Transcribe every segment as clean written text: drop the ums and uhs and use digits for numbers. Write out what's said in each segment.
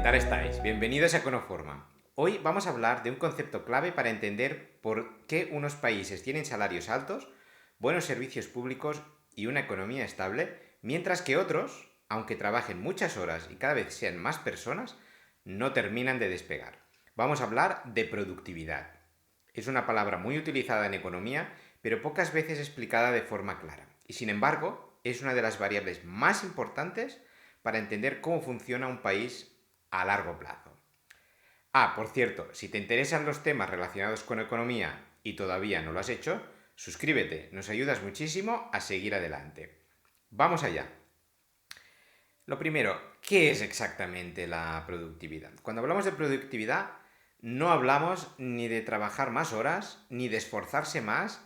tal estáis? Bienvenidos a Econoforma. Hoy vamos a hablar de un concepto clave para entender por qué unos países tienen salarios altos, buenos servicios públicos y una economía estable, mientras que otros, aunque trabajen muchas horas y cada vez sean más personas, no terminan de despegar. Vamos a hablar de productividad. Es una palabra muy utilizada en economía, pero pocas veces explicada de forma clara. Y sin embargo, es una de las variables más importantes para entender cómo funciona un país a largo plazo. Ah, por cierto, si te interesan los temas relacionados con economía y todavía no lo has hecho, suscríbete, nos ayudas muchísimo a seguir adelante. Vamos allá. Lo primero, ¿qué es exactamente la productividad? Cuando hablamos de productividad, no hablamos ni de trabajar más horas, ni de esforzarse más,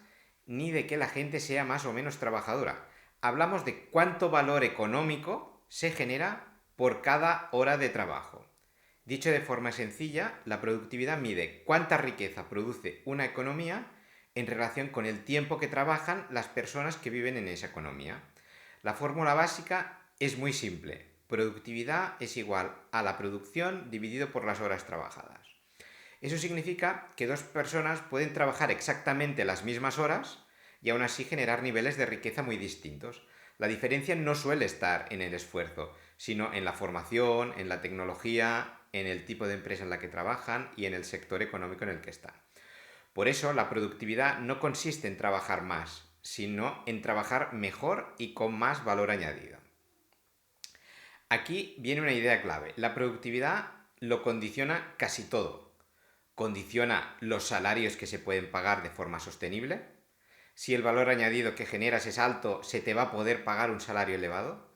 ni de que la gente sea más o menos trabajadora. Hablamos de cuánto valor económico se genera por cada hora de trabajo. Dicho de forma sencilla, la productividad mide cuánta riqueza produce una economía en relación con el tiempo que trabajan las personas que viven en esa economía. La fórmula básica es muy simple. Productividad es igual a la producción dividido por las horas trabajadas. Eso significa que dos personas pueden trabajar exactamente las mismas horas y aún así generar niveles de riqueza muy distintos. La diferencia no suele estar en el esfuerzo, sino en la formación, en la tecnología, en el tipo de empresa en la que trabajan y en el sector económico en el que están. Por eso, la productividad no consiste en trabajar más, sino en trabajar mejor y con más valor añadido. Aquí viene una idea clave. La productividad lo condiciona casi todo. Condiciona los salarios que se pueden pagar de forma sostenible. Si el valor añadido que generas es alto, se te va a poder pagar un salario elevado.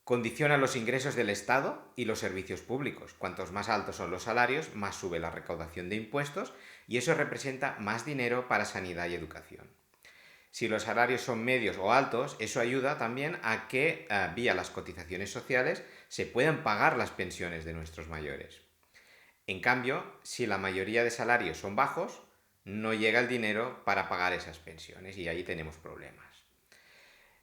Condiciona los ingresos del Estado y los servicios públicos. Cuantos más altos son los salarios, más sube la recaudación de impuestos y eso representa más dinero para sanidad y educación. Si los salarios son medios o altos, eso ayuda también a que, vía las cotizaciones sociales, se puedan pagar las pensiones de nuestros mayores. En cambio, si la mayoría de salarios son bajos, no llega el dinero para pagar esas pensiones y ahí tenemos problemas.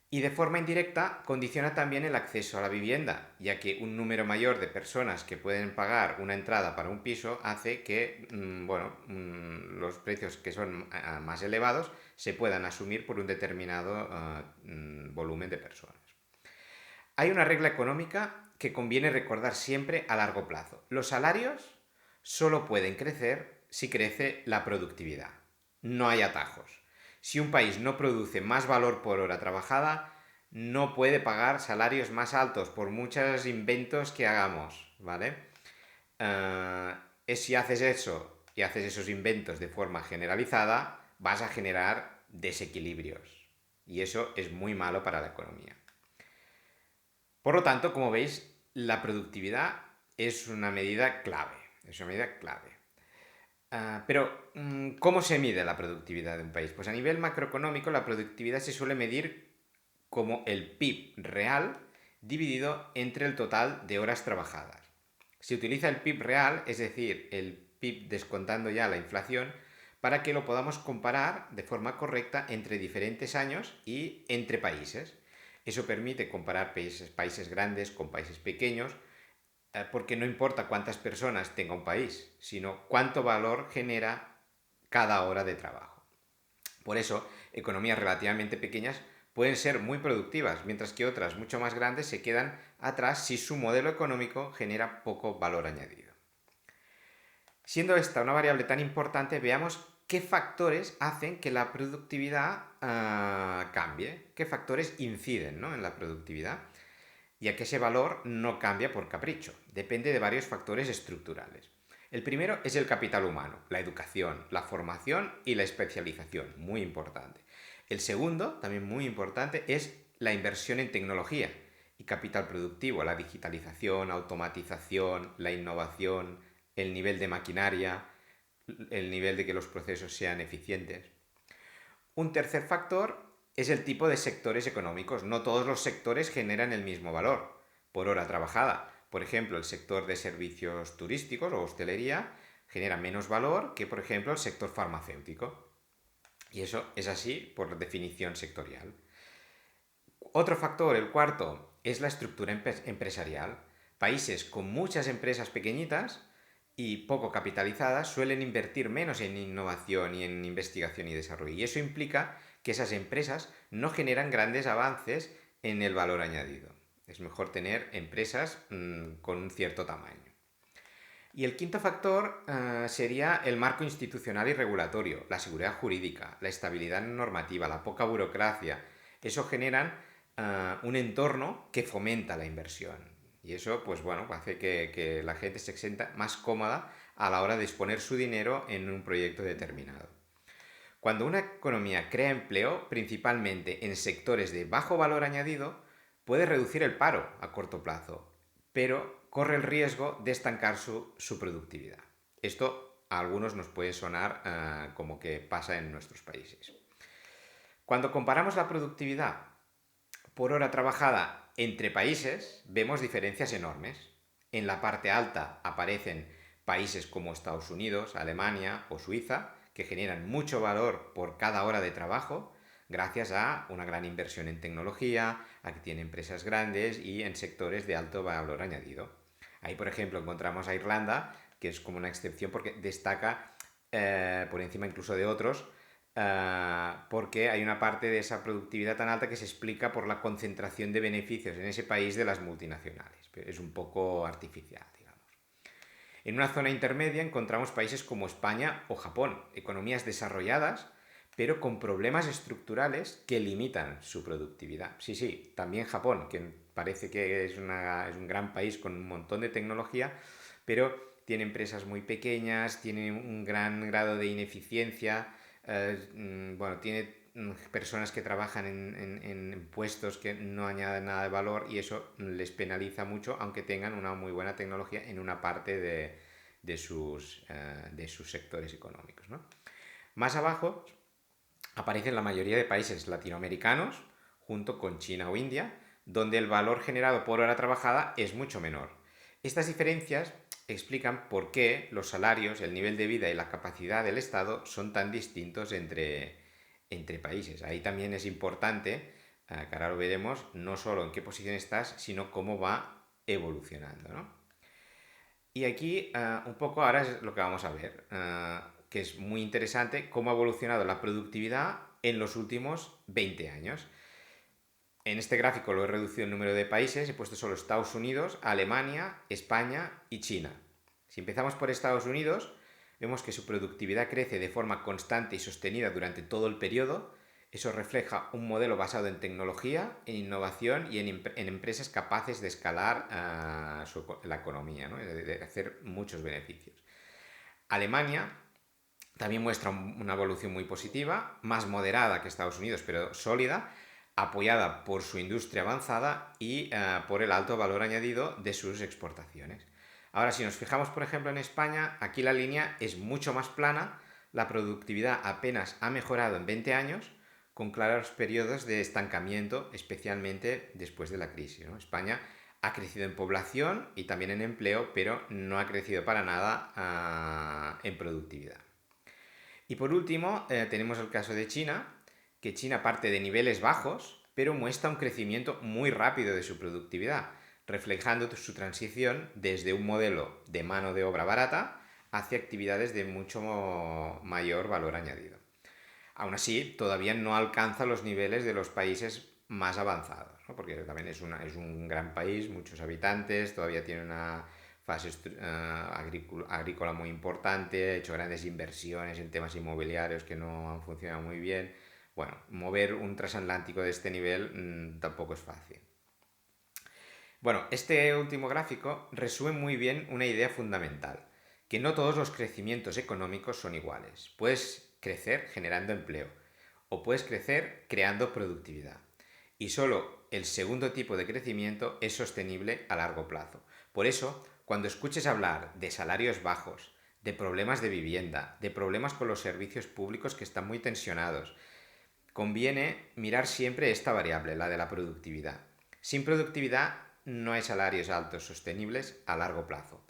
Y de forma indirecta condiciona también el acceso a la vivienda, ya que un número mayor de personas que pueden pagar una entrada para un piso hace que los precios que son más elevados se puedan asumir por un determinado volumen de personas. Hay una regla económica que conviene recordar siempre a largo plazo. Los salarios solo pueden crecer si crece la productividad. No hay atajos. Si un país no produce más valor por hora trabajada, no puede pagar salarios más altos por muchos inventos que hagamos, ¿vale? Si haces eso y haces esos inventos de forma generalizada, vas a generar desequilibrios. Y eso es muy malo para la economía. Por lo tanto, como veis, la productividad es una medida clave. Es una medida clave. Pero, ¿cómo se mide la productividad de un país? Pues a nivel macroeconómico, la productividad se suele medir como el PIB real dividido entre el total de horas trabajadas. Se utiliza el PIB real, es decir, el PIB descontando ya la inflación, para que lo podamos comparar de forma correcta entre diferentes años y entre países. Eso permite comparar países grandes con países pequeños, porque no importa cuántas personas tenga un país, sino cuánto valor genera cada hora de trabajo. Por eso, economías relativamente pequeñas pueden ser muy productivas, mientras que otras mucho más grandes se quedan atrás si su modelo económico genera poco valor añadido. Siendo esta una variable tan importante, veamos qué factores hacen que la productividad cambie, qué factores inciden, ¿no?, en la productividad, ya que ese valor no cambia por capricho, depende de varios factores estructurales. El primero es el capital humano, la educación, la formación y la especialización, muy importante. El segundo, también muy importante, es la inversión en tecnología y capital productivo, la digitalización, automatización, la innovación, el nivel de maquinaria, el nivel de que los procesos sean eficientes. Un tercer factor es el tipo de sectores económicos. No todos los sectores generan el mismo valor por hora trabajada. Por ejemplo, el sector de servicios turísticos o hostelería genera menos valor que, por ejemplo, el sector farmacéutico. Y eso es así por definición sectorial. Otro factor, el cuarto, es la estructura empresarial. Países con muchas empresas pequeñitas y poco capitalizadas suelen invertir menos en innovación y en investigación y desarrollo. Y eso implica que esas empresas no generan grandes avances en el valor añadido. Es mejor tener empresas con un cierto tamaño. Y el quinto factor sería el marco institucional y regulatorio, la seguridad jurídica, la estabilidad normativa, la poca burocracia. Eso generan un entorno que fomenta la inversión. Y eso, pues bueno, hace que la gente se sienta más cómoda a la hora de exponer su dinero en un proyecto determinado. Cuando una economía crea empleo, principalmente en sectores de bajo valor añadido, puede reducir el paro a corto plazo, pero corre el riesgo de estancar su productividad. Esto a algunos nos puede sonar como que pasa en nuestros países. Cuando comparamos la productividad por hora trabajada entre países, vemos diferencias enormes. En la parte alta aparecen países como Estados Unidos, Alemania o Suiza, que generan mucho valor por cada hora de trabajo, gracias a una gran inversión en tecnología, a que tienen empresas grandes y en sectores de alto valor añadido. Ahí, por ejemplo, encontramos a Irlanda, que es como una excepción porque destaca por encima incluso de otros, porque hay una parte de esa productividad tan alta que se explica por la concentración de beneficios en ese país de las multinacionales. Es un poco artificial, digamos. En una zona intermedia encontramos países como España o Japón, economías desarrolladas, pero con problemas estructurales que limitan su productividad. Sí, sí, también Japón, que parece que es un gran país con un montón de tecnología, pero tiene empresas muy pequeñas, tiene un gran grado de ineficiencia, bueno, tiene personas que trabajan en puestos que no añaden nada de valor y eso les penaliza mucho, aunque tengan una muy buena tecnología en una parte de sus sectores económicos, ¿no? Más abajo aparecen la mayoría de países latinoamericanos, junto con China o India, donde el valor generado por hora trabajada es mucho menor. Estas diferencias explican por qué los salarios, el nivel de vida y la capacidad del Estado son tan distintos entre países. Ahí también es importante, que ahora lo veremos, no solo en qué posición estás, sino cómo va evolucionando, ¿no? Y aquí un poco ahora es lo que vamos a ver, que es muy interesante cómo ha evolucionado la productividad en los últimos 20 años. En este gráfico lo he reducido el número de países, he puesto solo Estados Unidos, Alemania, España y China. Si empezamos por Estados Unidos, vemos que su productividad crece de forma constante y sostenida durante todo el periodo. Eso refleja un modelo basado en tecnología, en innovación y en empresas capaces de escalar la economía, ¿no? De hacer muchos beneficios. Alemania también muestra una evolución muy positiva, más moderada que Estados Unidos, pero sólida, apoyada por su industria avanzada y por el alto valor añadido de sus exportaciones. Ahora, si nos fijamos, por ejemplo, en España, aquí la línea es mucho más plana, la productividad apenas ha mejorado en 20 años, con claros periodos de estancamiento, especialmente después de la crisis, ¿no? España ha crecido en población y también en empleo, pero no ha crecido para nada en productividad. Y por último, tenemos el caso de China, que China parte de niveles bajos, pero muestra un crecimiento muy rápido de su productividad, reflejando su transición desde un modelo de mano de obra barata hacia actividades de mucho mayor valor añadido. Aún así, todavía no alcanza los niveles de los países más avanzados, ¿no? Porque también es un gran país, muchos habitantes, todavía tiene una fase agrícola muy importante, ha hecho grandes inversiones en temas inmobiliarios que no han funcionado muy bien. Bueno, mover un transatlántico de este nivel tampoco es fácil. Bueno, este último gráfico resume muy bien una idea fundamental, que no todos los crecimientos económicos son iguales. Puedes crecer generando empleo o puedes crecer creando productividad. Y solo el segundo tipo de crecimiento es sostenible a largo plazo. Por eso, cuando escuches hablar de salarios bajos, de problemas de vivienda, de problemas con los servicios públicos que están muy tensionados, conviene mirar siempre esta variable, la de la productividad. Sin productividad no hay salarios altos sostenibles a largo plazo.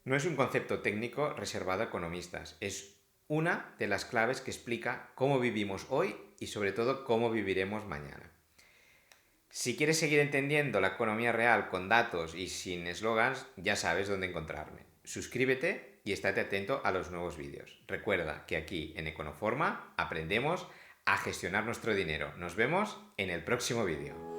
No es un concepto técnico reservado a economistas, es una de las claves que explica cómo vivimos hoy y sobre todo cómo viviremos mañana. Si quieres seguir entendiendo la economía real con datos y sin eslogans, ya sabes dónde encontrarme. Suscríbete y estate atento a los nuevos vídeos. Recuerda que aquí en Econoforma aprendemos a gestionar nuestro dinero. Nos vemos en el próximo vídeo.